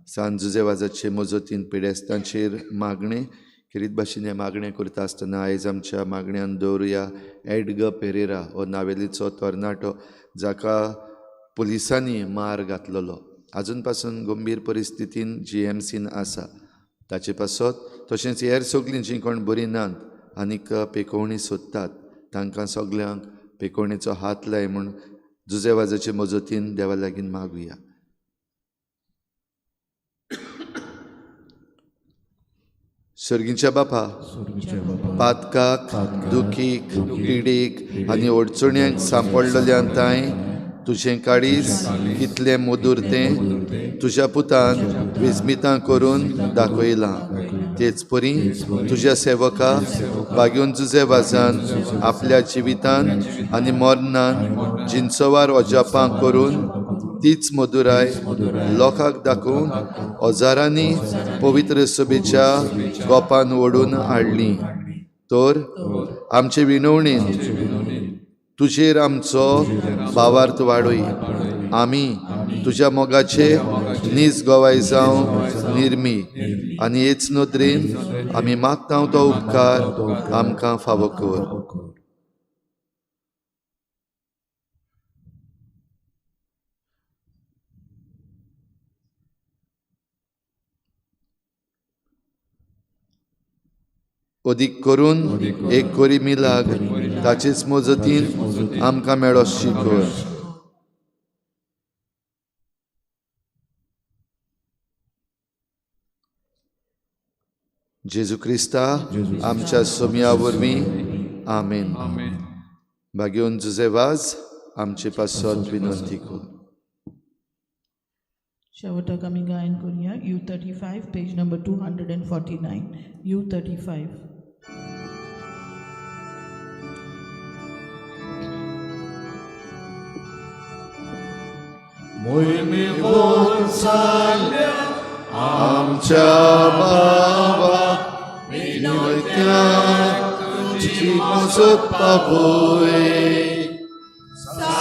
सांत जुजेवाजाचे मजतीन पिडेस्तांचेर मागणें खेरीत भाशेन हें मागणें करता आसतना आयज आमच्या मागण्यांत दवरुया एडगर पेरेरा हो नावेलीचो तरणाटो जाका पुलिसांनी मार घातलेलो, आजून पासून गंभीर परिस्थितीन GMCन आसा. ताचे पासत तशेंच हेर सगळीं जीं कोण बरीं नात आनीक पेकोवणी सोदतात तांकां सगल्यांक पेकोवणेचो हात लाय म्हूण जुजेवाजाचे मजतीन देवा लागीं मागुया. सर्गीच्या बापा, पातकाक, दुखीक, पिडीक आनी अडचण्यांक सांपडलेल्या तांय तुजें काळीज कितलें मधुर तें तुज्या पुतान विस्मितां करून दाखयलां. तेच परी तुज्या सेवका बागेवन जुजेवाजान आपल्या जिवितान आनी मरणान जिन्सवार ओजापां करून तीच मधुराय लोकांक दाखोवन हजारांनी पवित्र सभेच्या गोपान ओडून हाडली. तर आमचे विणवणेन तुजेर आमचो भावार्थ वाडय. आमी तुज्या मोगाचे नीज गोवाय जावं निर्मी आनी हेच नदरेन आमी मागता तो उपकार आमकां फावो कर. अदीक करून एक कोरी मिलाग ताचेच मजतीन आमकां मेळो शिकोर. जेजू क्रिस्ता आमच्या सोम्या वरवीं. आमेन. बागेवन जुजेवाज आमचे पासत विनंती कर. शेवटाक आमी गायन करुया U35 पेज नंबर 249. U35. मोहिमे जाल्या आमच्या बाबा विनोत्याक तुजी मजत पावय.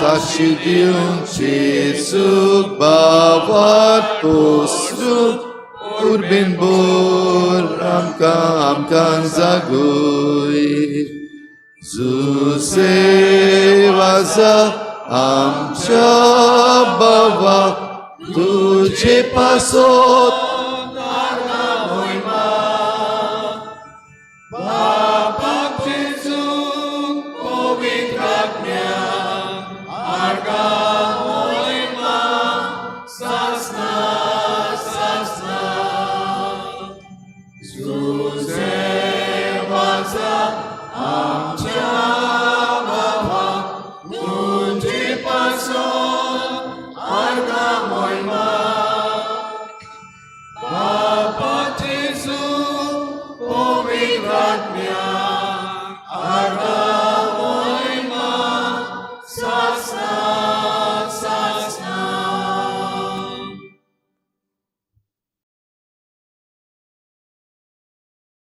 साक्षी दिवंक जेजूक बाबार पोसून उर्बेन बोर आमकां जागोय. जुजेवाजा आमच्या बाबा तुजे पासत